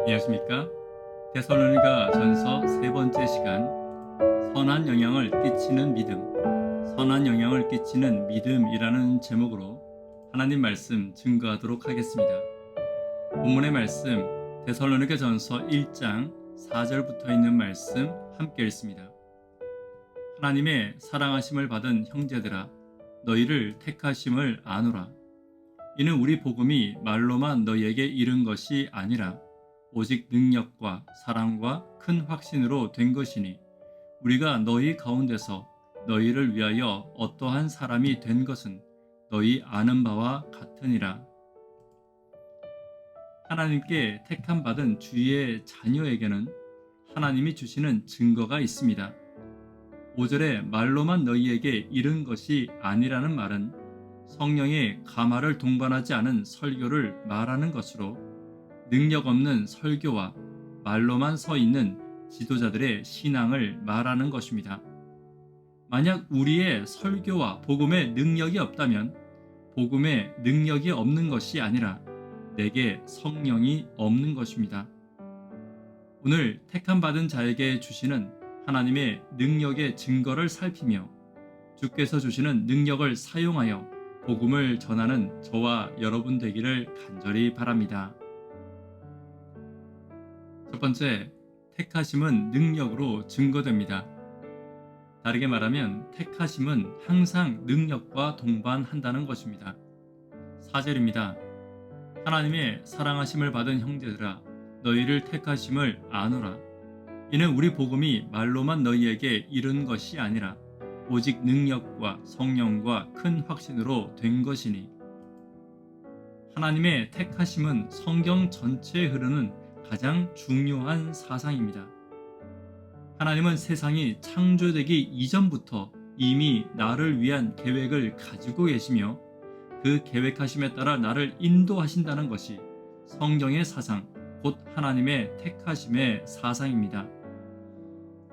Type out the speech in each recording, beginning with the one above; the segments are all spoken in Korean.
안녕하십니까? 데살로니가 전서 세 번째 시간, 선한 영향을 끼치는 믿음, 선한 영향을 끼치는 믿음이라는 제목으로 하나님 말씀 증거하도록 하겠습니다. 본문의 말씀, 데살로니가 전서 1장 4절부터 있는 말씀 함께 읽습니다. 하나님의 사랑하심을 받은 형제들아, 너희를 택하심을 아노라. 이는 우리 복음이 말로만 너희에게 이른 것이 아니라 오직 능력과 사랑과 큰 확신으로 된 것이니 우리가 너희 가운데서 너희를 위하여 어떠한 사람이 된 것은 너희 아는 바와 같으니라. 하나님께 택함 받은 주의 자녀에게는 하나님이 주시는 증거가 있습니다. 5절에 말로만 너희에게 이른 것이 아니라는 말은 성령의 가마를 동반하지 않은 설교를 말하는 것으로 능력 없는 설교와 말로만 서 있는 지도자들의 신앙을 말하는 것입니다. 만약 우리의 설교와 복음에 능력이 없다면 복음에 능력이 없는 것이 아니라 내게 성령이 없는 것입니다. 오늘 택함 받은 자에게 주시는 하나님의 능력의 증거를 살피며 주께서 주시는 능력을 사용하여 복음을 전하는 저와 여러분 되기를 간절히 바랍니다. 첫 번째, 택하심은 능력으로 증거됩니다. 다르게 말하면 택하심은 항상 능력과 동반한다는 것입니다. 4절입니다. 하나님의 사랑하심을 받은 형제들아, 너희를 택하심을 아노라. 이는 우리 복음이 말로만 너희에게 이른 것이 아니라 오직 능력과 성령과 큰 확신으로 된 것이니. 하나님의 택하심은 성경 전체에 흐르는 가장 중요한 사상입니다. 하나님은 세상이 창조되기 이전부터 이미 나를 위한 계획을 가지고 계시며 그 계획하심에 따라 나를 인도하신다는 것이 성경의 사상, 곧 하나님의 택하심의 사상입니다.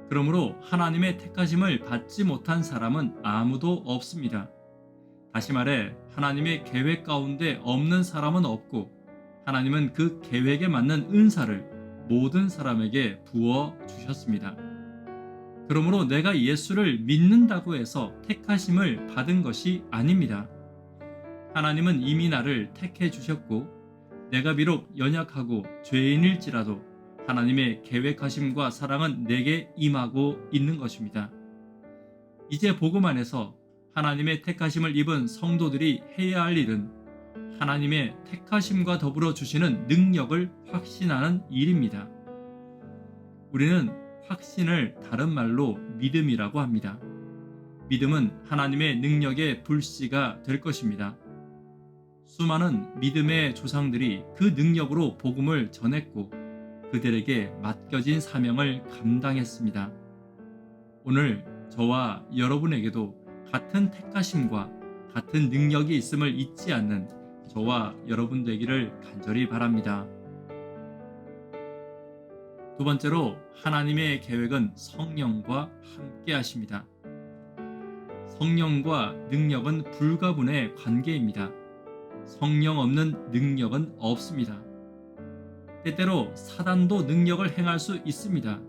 그러므로 하나님의 택하심을 받지 못한 사람은 아무도 없습니다. 다시 말해 하나님의 계획 가운데 없는 사람은 없고 하나님은 그 계획에 맞는 은사를 모든 사람에게 부어 주셨습니다. 그러므로 내가 예수를 믿는다고 해서 택하심을 받은 것이 아닙니다. 하나님은 이미 나를 택해 주셨고 내가 비록 연약하고 죄인일지라도 하나님의 계획하심과 사랑은 내게 임하고 있는 것입니다. 이제 복음 안에서 하나님의 택하심을 입은 성도들이 해야 할 일은 하나님의 택하심과 더불어 주시는 능력을 확신하는 일입니다. 우리는 확신을 다른 말로 믿음이라고 합니다. 믿음은 하나님의 능력의 불씨가 될 것입니다. 수많은 믿음의 조상들이 그 능력으로 복음을 전했고 그들에게 맡겨진 사명을 감당했습니다. 오늘 저와 여러분에게도 같은 택하심과 같은 능력이 있음을 잊지 않는 저와 여러분 되기를 간절히 바랍니다. 두 번째로 하나님의 계획은 성령과 함께 하십니다. 성령과 능력은 불가분의 관계입니다. 성령 없는 능력은 없습니다. 때때로 사단도 능력을 행할 수 있습니다.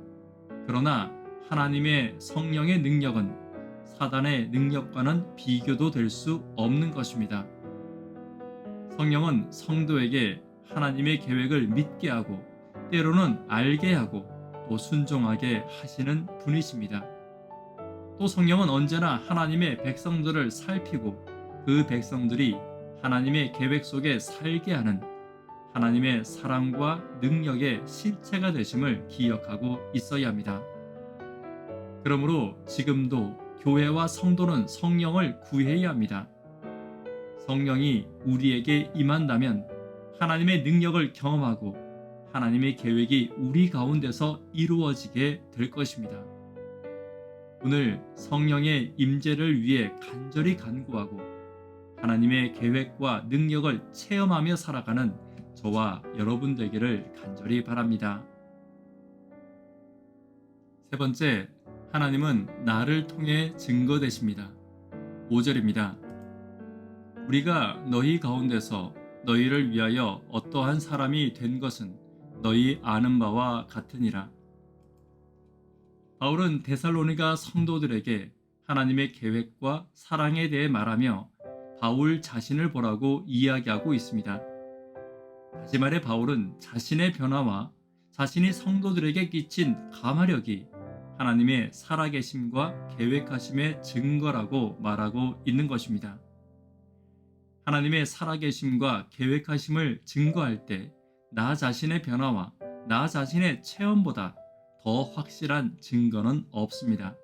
그러나 하나님의 성령의 능력은 사단의 능력과는 비교도 될 수 없는 것입니다. 성령은 성도에게 하나님의 계획을 믿게 하고 때로는 알게 하고 또 순종하게 하시는 분이십니다. 또 성령은 언제나 하나님의 백성들을 살피고 그 백성들이 하나님의 계획 속에 살게 하는 하나님의 사랑과 능력의 실체가 되심을 기억하고 있어야 합니다. 그러므로 지금도 교회와 성도는 성령을 구해야 합니다. 성령이 우리에게 임한다면 하나님의 능력을 경험하고 하나님의 계획이 우리 가운데서 이루어지게 될 것입니다. 오늘 성령의 임재를 위해 간절히 간구하고 하나님의 계획과 능력을 체험하며 살아가는 저와 여러분 되기를 간절히 바랍니다. 세 번째, 하나님은 나를 통해 증거되십니다. 5절입니다. 우리가 너희 가운데서 너희를 위하여 어떠한 사람이 된 것은 너희 아는 바와 같으니라. 바울은 데살로니가 성도들에게 하나님의 계획과 사랑에 대해 말하며 바울 자신을 보라고 이야기하고 있습니다. 다시 말해 바울은 자신의 변화와 자신이 성도들에게 끼친 감화력이 하나님의 살아계심과 계획하심의 증거라고 말하고 있는 것입니다. 하나님의 살아계심과 계획하심을 증거할 때 나 자신의 변화와 나 자신의 체험보다 더 확실한 증거는 없습니다.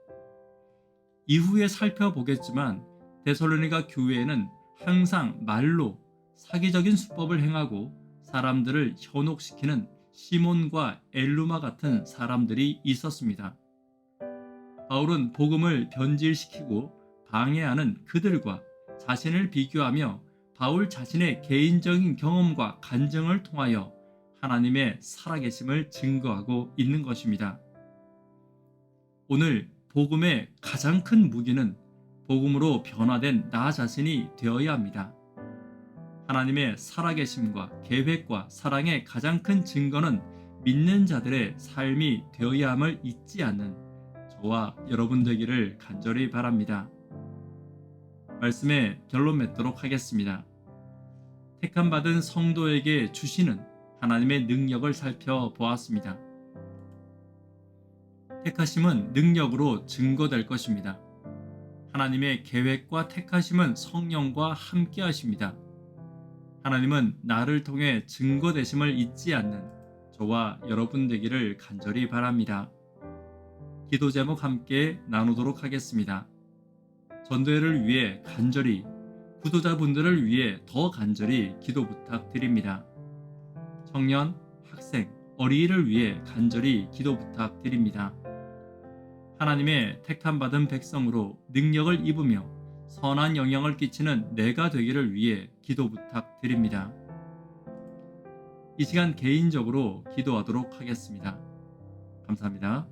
이후에 살펴보겠지만 데살로니가 교회에는 항상 말로 사기적인 수법을 행하고 사람들을 현혹시키는 시몬과 엘루마 같은 사람들이 있었습니다. 바울은 복음을 변질시키고 방해하는 그들과 자신을 비교하며 바울 자신의 개인적인 경험과 간증을 통하여 하나님의 살아계심을 증거하고 있는 것입니다. 오늘 복음의 가장 큰 무기는 복음으로 변화된 나 자신이 되어야 합니다. 하나님의 살아계심과 계획과 사랑의 가장 큰 증거는 믿는 자들의 삶이 되어야 함을 잊지 않는 저와 여러분 되기를 간절히 바랍니다. 말씀의 결론 맺도록 하겠습니다. 택함받은 성도에게 주시는 하나님의 능력을 살펴보았습니다. 택하심은 능력으로 증거될 것입니다. 하나님의 계획과 택하심은 성령과 함께 하십니다. 하나님은 나를 통해 증거되심을 잊지 않는 저와 여러분 되기를 간절히 바랍니다. 기도 제목 함께 나누도록 하겠습니다. 전도회를 위해 간절히, 구도자분들을 위해 더 간절히 기도 부탁드립니다. 청년, 학생, 어린이를 위해 간절히 기도 부탁드립니다. 하나님의 택함받은 백성으로 능력을 입으며 선한 영향을 끼치는 내가 되기를 위해 기도 부탁드립니다. 이 시간 개인적으로 기도하도록 하겠습니다. 감사합니다.